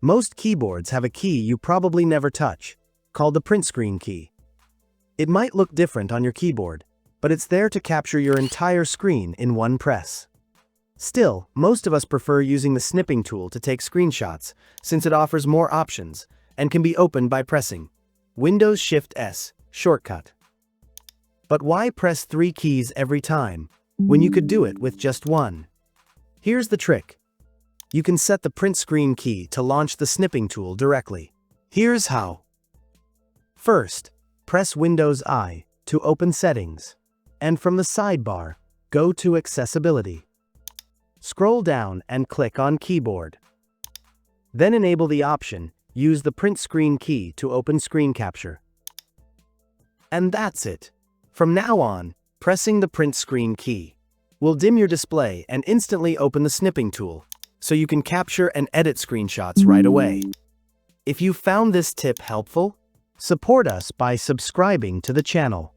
Most keyboards have a key you probably never touch, called the print screen key. It might look different on your keyboard, but it's there to capture your entire screen in one press. Still, most of us prefer using the Snipping Tool to take screenshots, since it offers more options and can be opened by pressing Windows Shift S shortcut. But why press 3 keys every time, when you could do it with just one? Here's the trick. You can set the print screen key to launch the Snipping Tool directly. Here's how. First, press Windows I to open Settings, and from the sidebar, go to Accessibility. Scroll down and click on Keyboard. Then enable the option, Use the print screen key to open screen capture. And that's it. From now on, pressing the print screen key will dim your display and instantly open the Snipping Tool, so you can capture and edit screenshots right away. If you found this tip helpful, support us by subscribing to the channel.